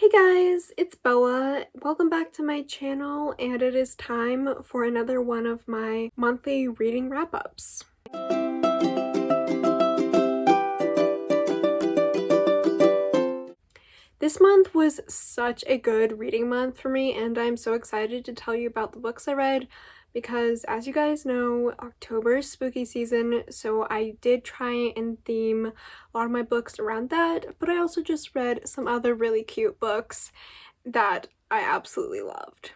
Hey guys, it's Bella. Welcome back to my channel, and it is time for another one of my monthly reading wrap-ups. This month was such a good reading month for me, and I'm so excited to tell you about the books I read because, as you guys know, October is spooky season, so I did try and theme a lot of my books around that, but I also just read some other really cute books that I absolutely loved.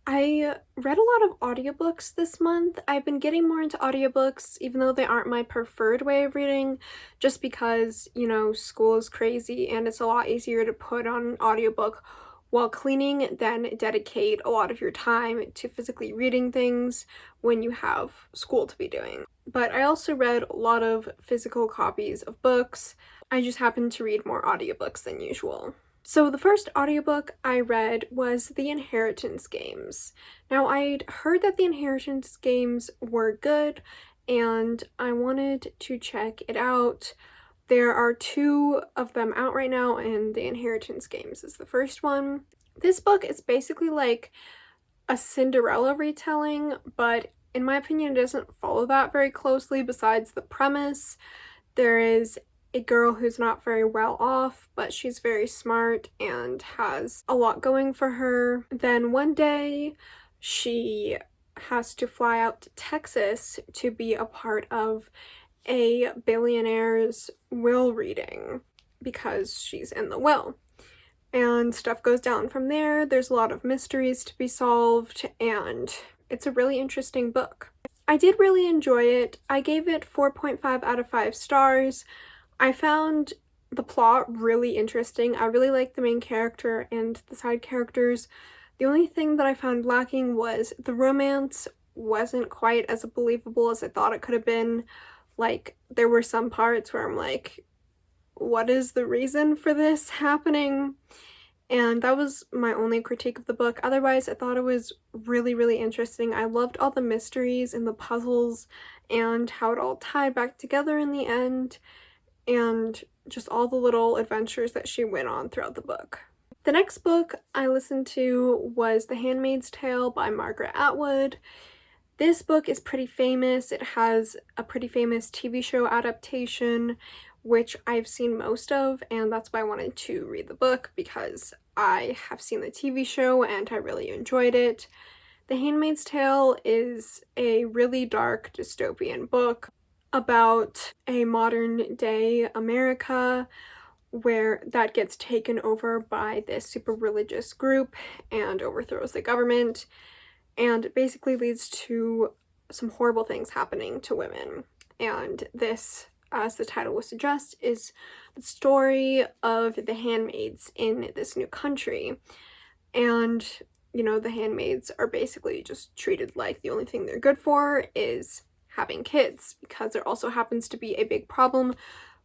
I read a lot of audiobooks this month. I've been getting more into audiobooks, even though they aren't my preferred way of reading, just because, school is crazy and it's a lot easier to put on an audiobook while cleaning than dedicate a lot of your time to physically reading things when you have school to be doing. But I also read a lot of physical copies of books. I just happen to read more audiobooks than usual. So the first audiobook I read was The Inheritance Games. Now, I'd heard that The Inheritance Games were good, and I wanted to check it out. There are two of them out right now, and The Inheritance Games is the first one. This book is basically like a Cinderella retelling, but in my opinion, it doesn't follow that very closely besides the premise. There is a girl who's not very well off, but she's very smart and has a lot going for her. Then one day, she has to fly out to Texas to be a part of a billionaire's will reading because she's in the will. And stuff goes down from there. There's a lot of mysteries to be solved, and it's a really interesting book. I did really enjoy it. I gave it 4.5 out of 5 stars. I found the plot really interesting. I really liked the main character and the side characters. The only thing that I found lacking was the romance wasn't quite as believable as I thought it could have been. Like, there were some parts where I'm like, what is the reason for this happening? And that was my only critique of the book. Otherwise, I thought it was really, really interesting. I loved all the mysteries and the puzzles and how it all tied back together in the end, and just all the little adventures that she went on throughout the book. The next book I listened to was The Handmaid's Tale by Margaret Atwood. This book is pretty famous. It has a pretty famous TV show adaptation, which I've seen most of, and that's why I wanted to read the book, because I have seen the TV show and I really enjoyed it. The Handmaid's Tale is a really dark dystopian book about a modern day America where that gets taken over by this super religious group and overthrows the government, and basically leads to some horrible things happening to women. And this, as the title would suggest, is the story of the handmaids in this new country. And the handmaids are basically just treated like the only thing they're good for is having kids, because there also happens to be a big problem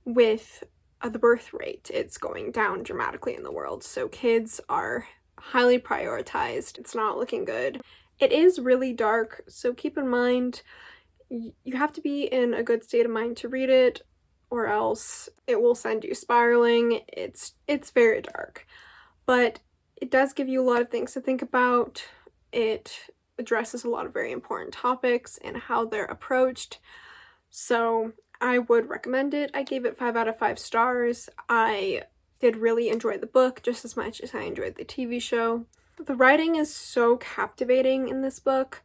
with the birth rate. It's going down dramatically in the world, so kids are highly prioritized. It's not looking good. It is really dark, so keep in mind you have to be in a good state of mind to read it, or else it will send you spiraling. It's very dark, but it does give you a lot of things to think about. It addresses a lot of very important topics and how they're approached, so I would recommend it. I gave it 5 out of 5 stars. I did really enjoy the book just as much as I enjoyed the TV show. The writing is so captivating in this book.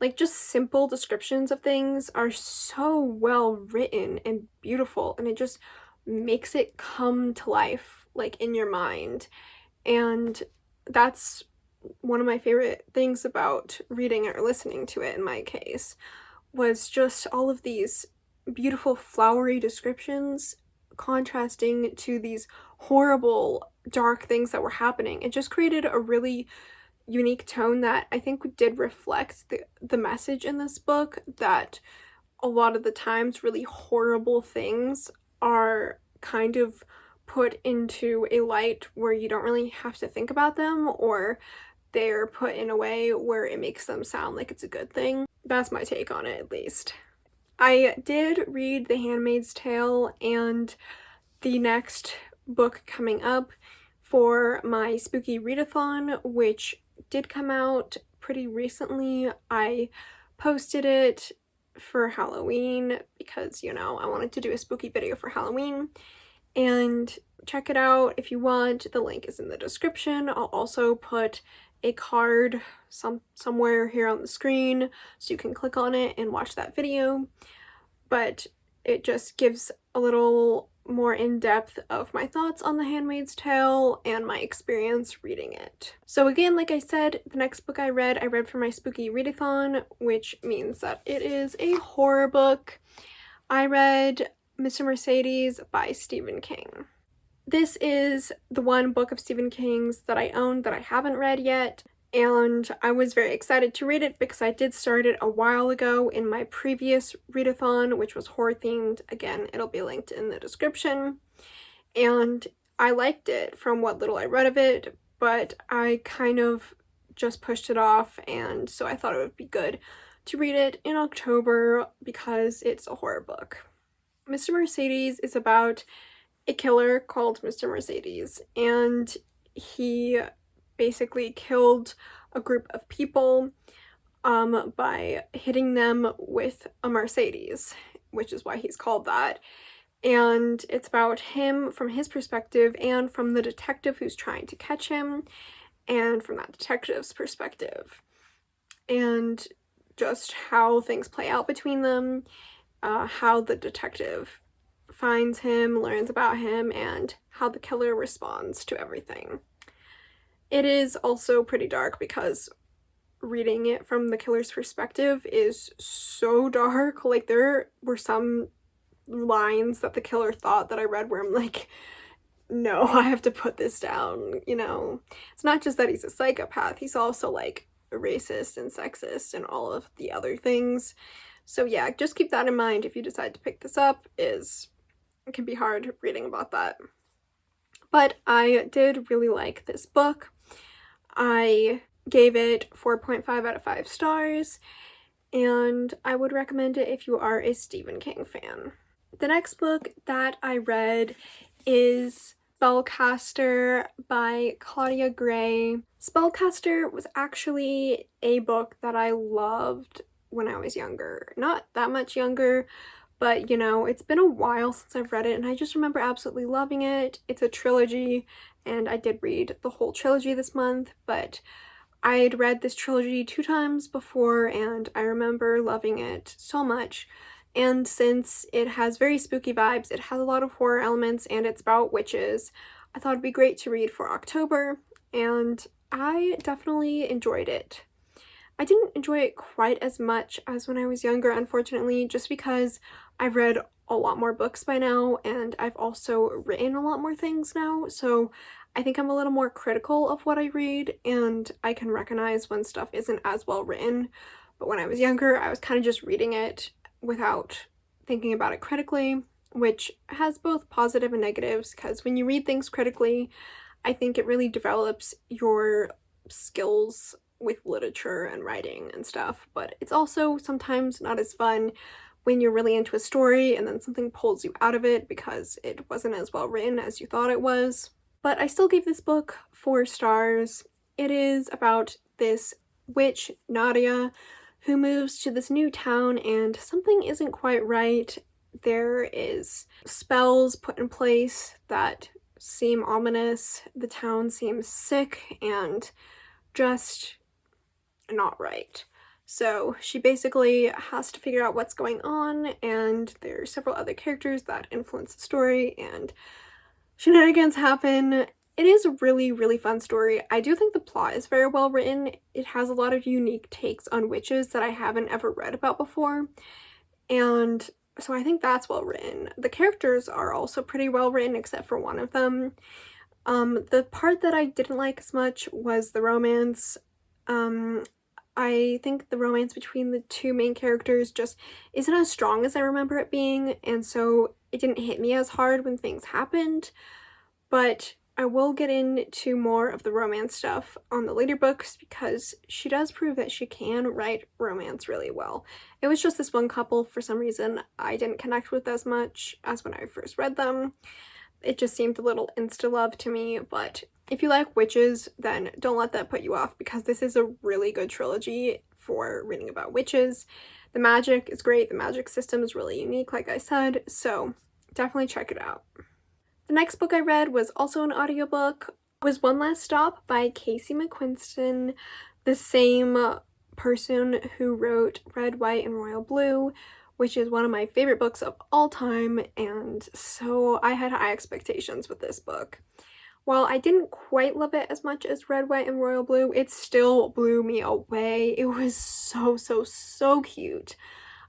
Like, just simple descriptions of things are so well written and beautiful, and it just makes it come to life, like, in your mind. And that's one of my favorite things about reading or listening to it, in my case, was just all of these beautiful flowery descriptions contrasting to these horrible dark things that were happening. It just created a really unique tone that I think did reflect the message in this book, that a lot of the times really horrible things are kind of put into a light where you don't really have to think about them, or they're put in a way where it makes them sound like it's a good thing. That's my take on it, at least. I did read The Handmaid's Tale, and the next book coming up for my spooky readathon, which did come out pretty recently. I posted it for Halloween because, you know, I wanted to do a spooky video for Halloween. And check it out if you want. The link is in the description. I'll also put a card somewhere here on the screen so you can click on it and watch that video. But it just gives a little more in-depth of my thoughts on The Handmaid's Tale and my experience reading it. So again, like I said, the next book I read for my spooky readathon, which means that it is a horror book. I read Mr. Mercedes by Stephen King. This is the one book of Stephen King's that I own that I haven't read yet, and I was very excited to read it because I did start it a while ago in my previous readathon, which was horror themed. Again, it'll be linked in the description. And I liked it from what little I read of it, but I kind of just pushed it off, and so I thought it would be good to read it in October because it's a horror book. Mr. Mercedes is about a killer called Mr. Mercedes, and he basically killed a group of people by hitting them with a Mercedes, which is why he's called that. And it's about him from his perspective and from the detective who's trying to catch him and from that detective's perspective. And just how things play out between them, how the detective finds him, learns about him, and how the killer responds to everything. It is also pretty dark because reading it from the killer's perspective is so dark. Like, there were some lines that the killer thought that I read where I'm like, no, I have to put this down, you know. It's not just that he's a psychopath, he's also like racist and sexist and all of the other things. So yeah, just keep that in mind if you decide to pick this up. It can be hard reading about that. But I did really like this book. I gave it 4.5 out of 5 stars, and I would recommend it if you are a Stephen King fan. The next book that I read is Bellcaster by Claudia Gray. Spellcaster was actually a book that I loved when I was younger. Not that much younger, but you know, it's been a while since I've read it, and I just remember absolutely loving it. It's a trilogy, and I did read the whole trilogy this month, but I'd read this trilogy 2 times before, and I remember loving it so much. And since it has very spooky vibes, it has a lot of horror elements, and it's about witches, I thought it'd be great to read for October, and I definitely enjoyed it. I didn't enjoy it quite as much as when I was younger, unfortunately, just because I've read a lot more books by now, and I've also written a lot more things now, so I think I'm a little more critical of what I read, and I can recognize when stuff isn't as well written. But when I was younger, I was kind of just reading it without thinking about it critically, which has both positive and negatives, because when you read things critically, I think it really develops your skills with literature and writing and stuff, but it's also sometimes not as fun when you're really into a story and then something pulls you out of it because it wasn't as well written as you thought it was. But I still gave this book 4 stars. It is about this witch, Nadia, who moves to this new town and something isn't quite right. There is spells put in place that seem ominous. The town seems sick and just not right. So she basically has to figure out what's going on, and there are several other characters that influence the story, and shenanigans happen. It is a really, really fun story. I do think the plot is very well written. It has a lot of unique takes on witches that I haven't ever read about before, and so I think that's well written. The characters are also pretty well written except for one of them. The part that I didn't like as much was the romance. I think the romance between the 2 main characters just isn't as strong as I remember it being, and so it didn't hit me as hard when things happened. But I will get into more of the romance stuff on the later books because she does prove that she can write romance really well. It was just this one couple, for some reason, I didn't connect with as much as when I first read them. it just seemed a little insta-love to me, but if you like witches, then don't let that put you off, because this is a really good trilogy for reading about witches. The magic is great, the magic system is really unique, like I said, so definitely check it out. The next book I read was also an audiobook. It was One Last Stop by Casey McQuiston, the same person who wrote Red, White, and Royal Blue, which is one of my favorite books of all time, and so I had high expectations with this book. While I didn't quite love it as much as Red, White, and Royal Blue, it still blew me away. It was so cute.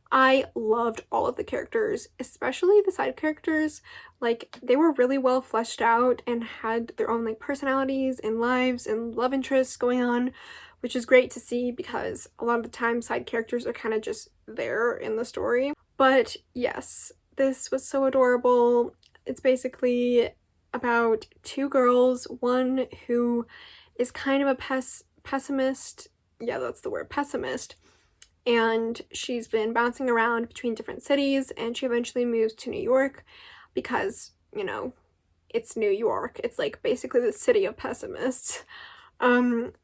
I loved all of the characters, especially the side characters. Like, they were really well fleshed out and had their own like personalities and lives and love interests going on, which is great to see because a lot of the time side characters are kind of just there in the story. But yes, this was so adorable. It's basically about two girls, one who is kind of a pessimist, yeah, that's the word, pessimist, and she's been bouncing around between different cities, and she eventually moves to New York because, you know, it's New York. It's like basically the city of pessimists.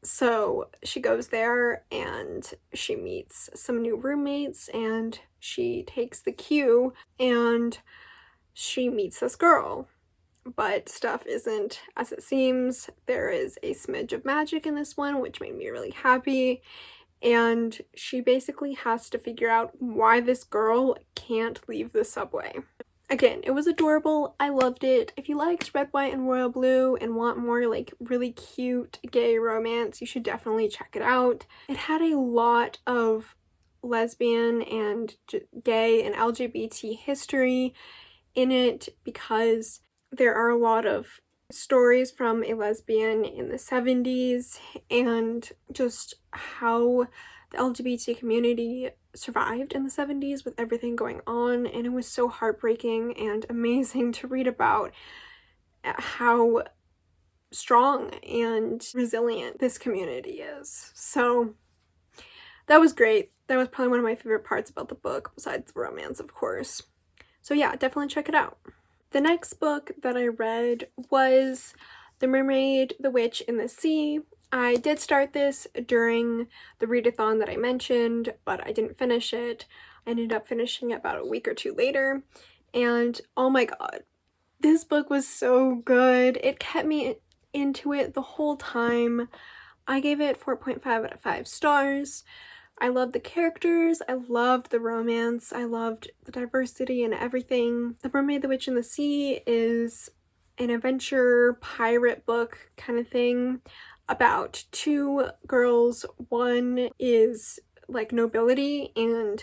So she goes there and she meets some new roommates, and she takes the cue and she meets this girl. But stuff isn't as it seems. There is a smidge of magic in this one, which made me really happy. And she basically has to figure out why this girl can't leave the subway. Again, it was adorable. I loved it. If you liked Red, White, and Royal Blue and want more like really cute gay romance, you should definitely check it out. It had a lot of lesbian and gay and LGBT history in it because there are a lot of stories from a lesbian in the 70s and just how the LGBT community survived in the 70s with everything going on, and it was so heartbreaking and amazing to read about how strong and resilient this community is. So that was great. That was probably one of my favorite parts about the book, besides the romance, of course. So yeah, definitely check it out. The next book that I read was The Mermaid, the Witch in the Sea. I did start this during the readathon that I mentioned, but I didn't finish it. I ended up finishing it about a week or two later, and oh my god, this book was so good. It kept me into it the whole time. I gave it 4.5 out of 5 stars. I loved the characters, I loved the romance, I loved the diversity and everything. The Mermaid, the Witch in the Sea is an adventure pirate book kind of thing about two girls. One is like nobility and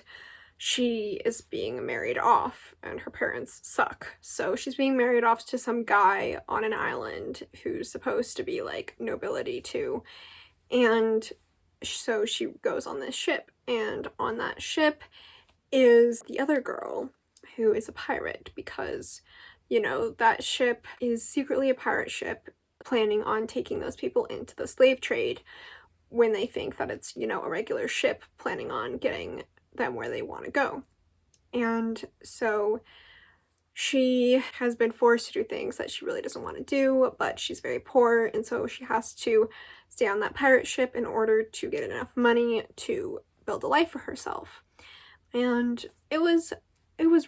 she is being married off and her parents suck. So she's being married off to some guy on an island who's supposed to be like nobility too. And so she goes on this ship, and on that ship is the other girl who is a pirate because, you know, that ship is secretly a pirate ship planning on taking those people into the slave trade when they think that it's, you know, a regular ship planning on getting them where they want to go. And so she has been forced to do things that she really doesn't want to do, but she's very poor, and so she has to stay on that pirate ship in order to get enough money to build a life for herself. And it was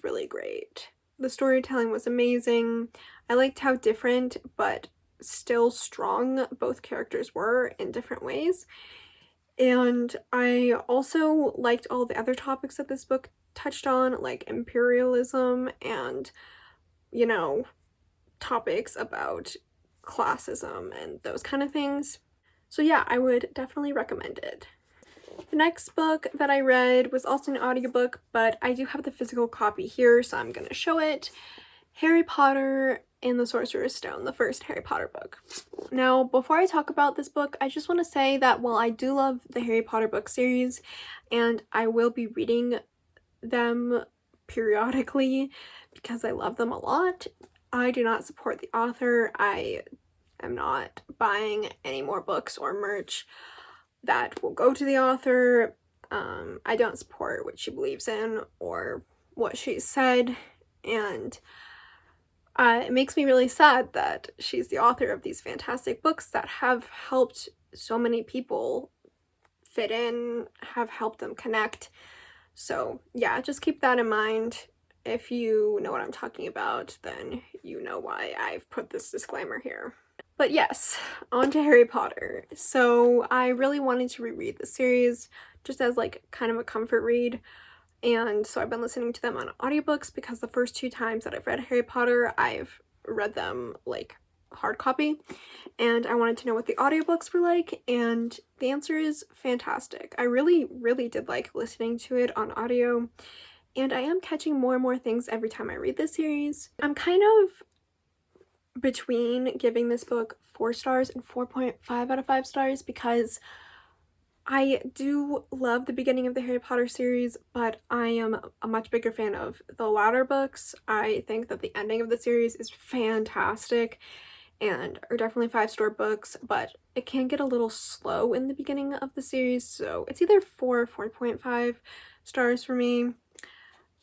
really great. The storytelling was amazing. I liked how different but still strong both characters were in different ways. And I also liked all the other topics that this book touched on, like imperialism and, you know, topics about classism and those kind of things. So yeah, I would definitely recommend it. The next book that I read was also an audiobook, but I do have the physical copy here, so I'm gonna show it. Harry Potter and the Sorcerer's Stone, the first Harry Potter book. Now, before I talk about this book, I just want to say that while I do love the Harry Potter book series, and I will be reading them periodically because I love them a lot, I do not support the author. I am not buying any more books or merch that will go to the author. I don't support what she believes in or what she said, and It makes me really sad that she's the author of these fantastic books that have helped so many people fit in, have helped them connect. So yeah, just keep that in mind. If you know what I'm talking about, then you know why I've put this disclaimer here. But yes, on to Harry Potter. So I really wanted to reread the series just as like kind of a comfort read. And so I've been listening to them on audiobooks because the first 2 times that I've read Harry Potter, I've read them like hard copy, and I wanted to know what the audiobooks were like, and the answer is fantastic. I really did like listening to it on audio, and I am catching more and more things every time I read this series. I'm kind of between giving this book 4 stars and 4.5 out of 5 stars because I do love the beginning of the Harry Potter series, but I am a much bigger fan of the latter books. I think that the ending of the series is fantastic and are definitely 5-star books, but it can get a little slow in the beginning of the series, so it's either 4 or 4.5 stars for me.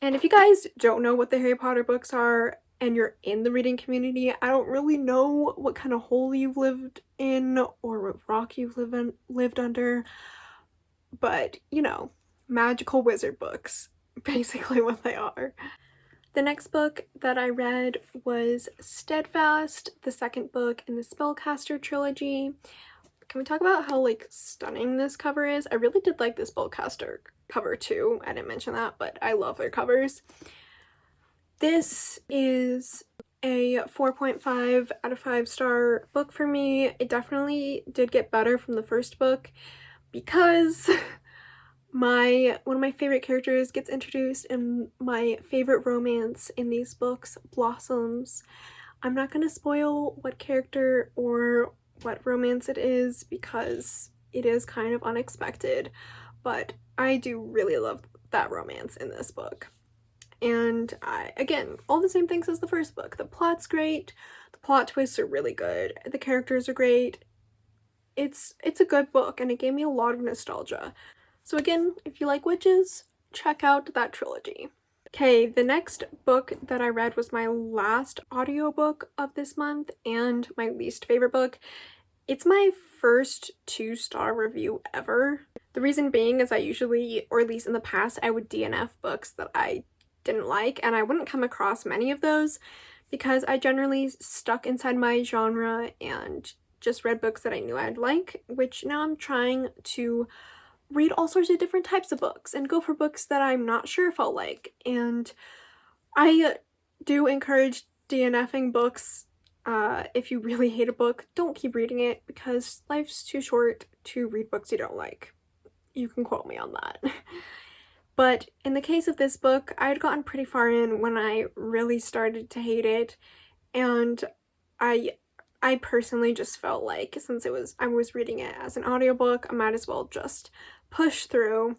And if you guys don't know what the Harry Potter books are and you're in the reading community, I don't really know what kind of hole you've lived in or what rock you've lived under, but you know, magical wizard books, basically what they are. The next book that I read was Steadfast, the second book in the Spellcaster trilogy. Can we talk about how like stunning this cover is? I really did like this Bellcaster cover too. I didn't mention that, but I love their covers. This is a 4.5 out of 5-star book for me. It definitely did get better from the first book because one of my favorite characters gets introduced and my favorite romance in these books blossoms. I'm not going to spoil what character or what romance it is because it is kind of unexpected, but I do really love that romance in this book. And again, all the same things as the first book. The plot's great, the plot twists are really good, the characters are great. It's a good book and it gave me a lot of nostalgia. So again, if you like witches, check out that trilogy. Okay, the next book that I read was my last audiobook of this month and my least favorite book. It's my first 2-star review ever. The reason being is I usually, or at least in the past, I would DNF books that I didn't like, and I wouldn't come across many of those because I generally stuck inside my genre and just read books that I knew I'd like, which now I'm trying to read all sorts of different types of books and go for books that I'm not sure if I'll like. And I do encourage DNFing books. If you really hate a book, don't keep reading it because life's too short to read books you don't like. You can quote me on that. But in the case of this book, I had gotten pretty far in when I really started to hate it, and I personally just felt like since I was reading it as an audiobook, I might as well just push through.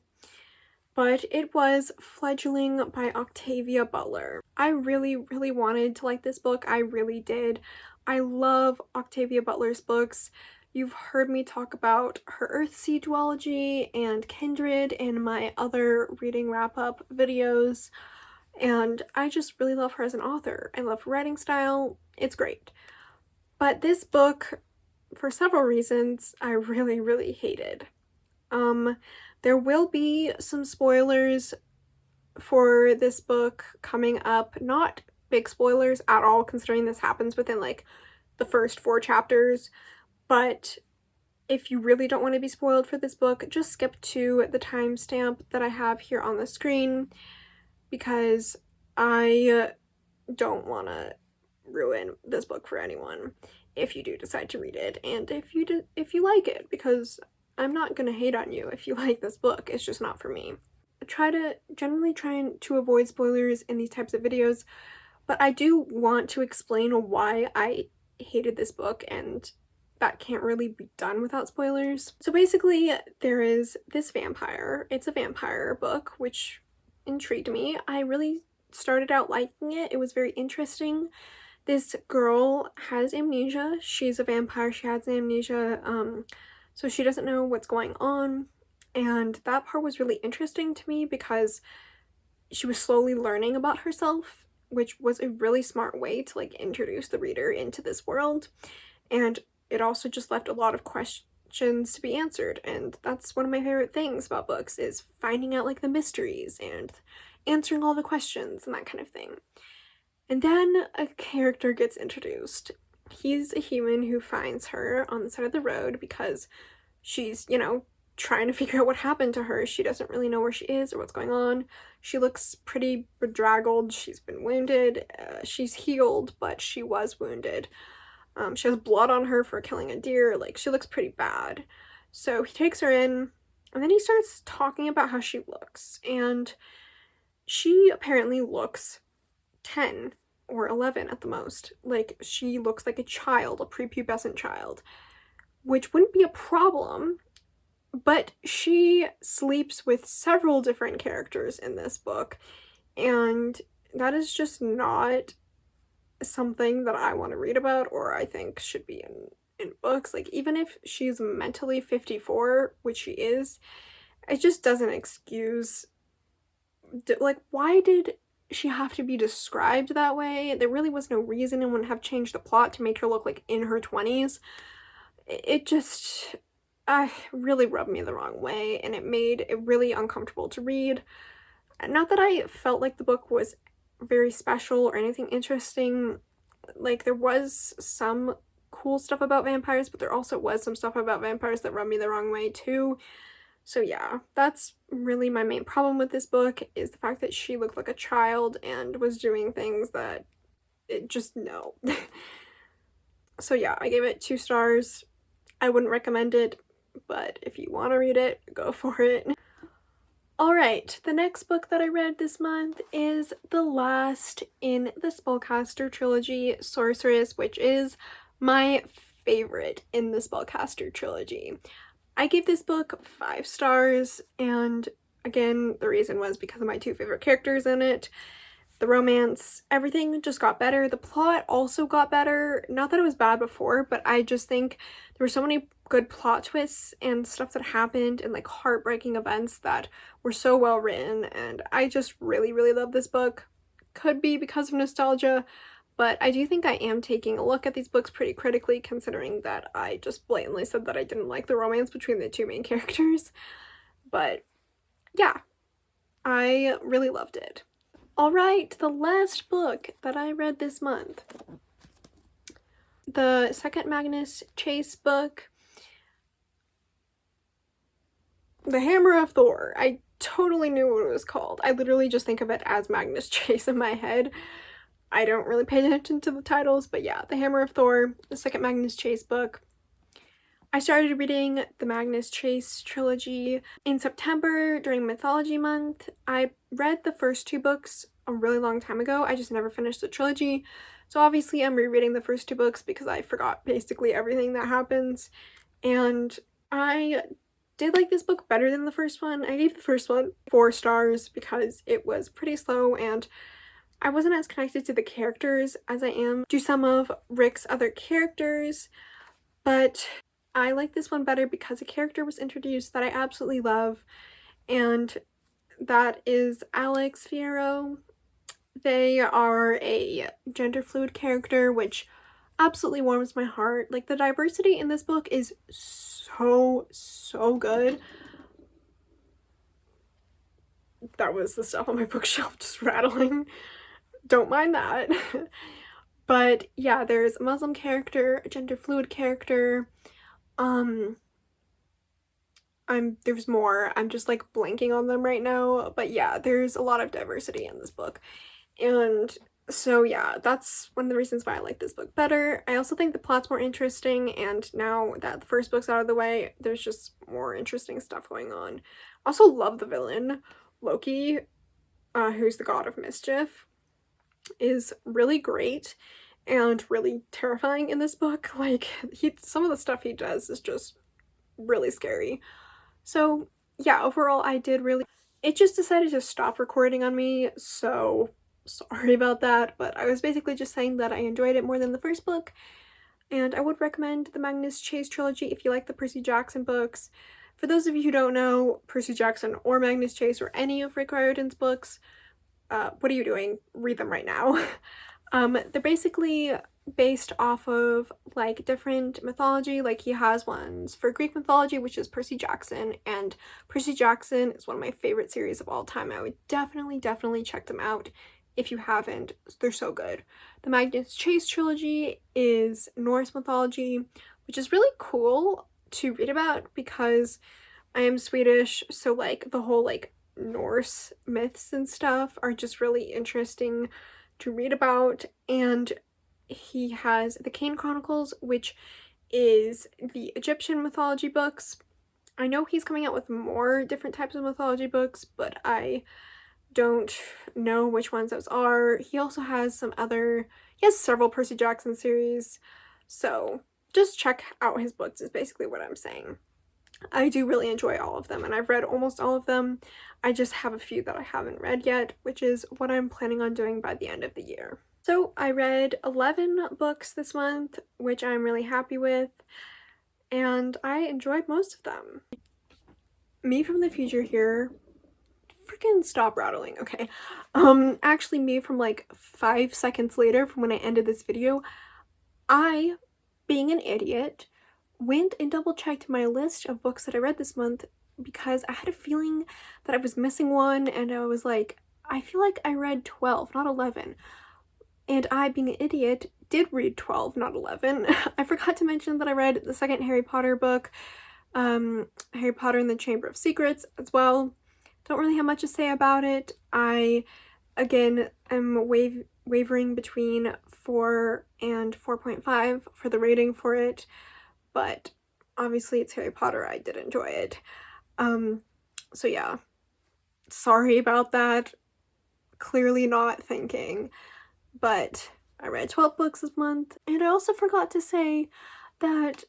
But it was Fledgling by Octavia Butler. I really wanted to like this book. I really did. I love Octavia Butler's books. You've heard me talk about her Earthsea duology and Kindred in my other reading wrap-up videos, and I just really love her as an author. I love her writing style. It's great. But this book, for several reasons, I really hated. There will be some spoilers for this book coming up. Not big spoilers at all, considering this happens within like the first 4 chapters. But if you really don't want to be spoiled for this book, just skip to the timestamp that I have here on the screen because I don't want to ruin this book for anyone if you do decide to read it and if you like it, because I'm not gonna hate on you if you like this book. It's just not for me. I generally try to avoid spoilers in these types of videos, but I do want to explain why I hated this book, and that can't really be done without spoilers. So basically, there is this vampire. It's a vampire book, which intrigued me. I really started out liking it. It was very interesting. This girl has amnesia. She's a vampire. She has amnesia, so she doesn't know what's going on. And that part was really interesting to me because she was slowly learning about herself which was a really smart way to like introduce the reader into this world. And it also just left a lot of questions to be answered, and that's one of my favorite things about books, is finding out like the mysteries and answering all the questions and that kind of thing. And then a character gets introduced. He's a human who finds her on the side of the road because she's, you know, trying to figure out what happened to her. She doesn't really know where she is or what's going on. She looks pretty bedraggled. She's been wounded. She's healed, but she was wounded. She has blood on her for killing a deer. Like, she looks pretty bad. So he takes her in, and then he starts talking about how she looks. And she apparently looks 10 or 11 at the most. Like, she looks like a child, a prepubescent child, which wouldn't be a problem, but she sleeps with several different characters in this book, and that is just not something that I want to read about, or I think should be in books. Like, even if she's mentally 54, which she is, it just doesn't excuse, like, why did she have to be described that way? There really was no reason, and wouldn't have changed the plot to make her look like in her 20s. It just really rubbed me the wrong way, and it made it really uncomfortable to read. Not that I felt like the book was very special or anything interesting. Like, there was some cool stuff about vampires, but there also was some stuff about vampires that rubbed me the wrong way too. So yeah, that's really my main problem with this book, is the fact that she looked like a child and was doing things that it just, no. So yeah, I gave it 2 stars. I wouldn't recommend it, but if you want to read it, go for it. Alright, the next book that I read this month is the last in the Bellcaster trilogy, Sorceress, which is my favorite in the Bellcaster trilogy. I gave this book 5 stars, and again, the reason was because of my 2 favorite characters in it. The romance, everything just got better. The plot also got better. Not that it was bad before, but I just think there were so many good plot twists and stuff that happened, and like heartbreaking events that were so well written, and I just really, really love this book. Could be because of nostalgia, but I do think I am taking a look at these books pretty critically, considering that I just blatantly said that I didn't like the romance between the 2 main characters. But yeah, I really loved it. Alright, the last book that I read this month. The second Magnus Chase book, The Hammer of Thor. I totally knew what it was called. I literally just think of it as Magnus Chase in my head. I don't really pay attention to the titles, but yeah, The Hammer of Thor, the second Magnus Chase book. I started reading the Magnus Chase trilogy in September during Mythology Month. I read the first 2 books a really long time ago. I just never finished the trilogy. So obviously I'm rereading the first 2 books because I forgot basically everything that happens. And I did like this book better than the first one. I gave the first one 4 stars because it was pretty slow, and I wasn't as connected to the characters as I am to some of Rick's other characters. But I like this one better because a character was introduced that I absolutely love, and that is Alex Fierro. They are a gender fluid character, which absolutely warms my heart. Like, the diversity in this book is so good. That was the stuff on my bookshelf just rattling. Don't mind that. But yeah, there's a Muslim character, a gender fluid character, there's more. I'm just like blanking on them right now, but yeah, there's a lot of diversity in this book. And so yeah, that's one of the reasons why I like this book better. I also think the plot's more interesting, and now that the first book's out of the way, there's just more interesting stuff going on. Also love the villain. Loki, who's the god of mischief, is really great and really terrifying in this book. Like, some of the stuff he does is just really scary. So yeah, overall I did really, it just decided to stop recording on me, so sorry about that, but I was basically just saying that I enjoyed it more than the first book, and I would recommend the Magnus Chase trilogy if you like the Percy Jackson books. For those of you who don't know, Percy Jackson or Magnus Chase or any of Rick Riordan's books what are you doing? Read them right now. They're basically based off of like different mythology. Like he has ones for Greek mythology, which is Percy Jackson, and Percy Jackson is one of my favorite series of all time. I would definitely check them out if you haven't. They're so good. The Magnus Chase trilogy is Norse mythology, which is really cool to read about because I am Swedish, so like the whole like Norse myths and stuff are just really interesting to read about. And he has the Kane Chronicles, which is the Egyptian mythology books. I know he's coming out with more different types of mythology books, but I don't know which ones those are. He also has he has several Percy Jackson series, so just check out his books is basically what I'm saying. I do really enjoy all of them, and I've read almost all of them. I just have a few that I haven't read yet, which is what I'm planning on doing by the end of the year. So I read 11 books this month, which I'm really happy with, and I enjoyed most of them. Me from the future here. Freaking stop rattling, okay. Actually me from like 5 seconds later from when I ended this video, I, being an idiot, went and double-checked my list of books that I read this month because I had a feeling that I was missing one, and I was like, I feel like I read 12, not 11. And I, being an idiot, did read 12, not 11. I forgot to mention that I read the second Harry Potter book, Harry Potter and the Chamber of Secrets as well. Don't really have much to say about it. I, again, am wavering between 4 and 4.5 for the rating for it, but obviously it's Harry Potter. I did enjoy it. So yeah, sorry about that. Clearly not thinking, but I read 12 books this month. And I also forgot to say that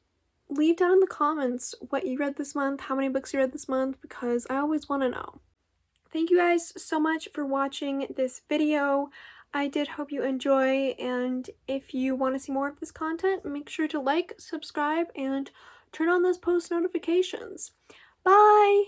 leave down in the comments what you read this month, how many books you read this month, because I always want to know. Thank you guys so much for watching this video. I did hope you enjoy, and if you want to see more of this content, make sure to like, subscribe, and turn on those post notifications. Bye!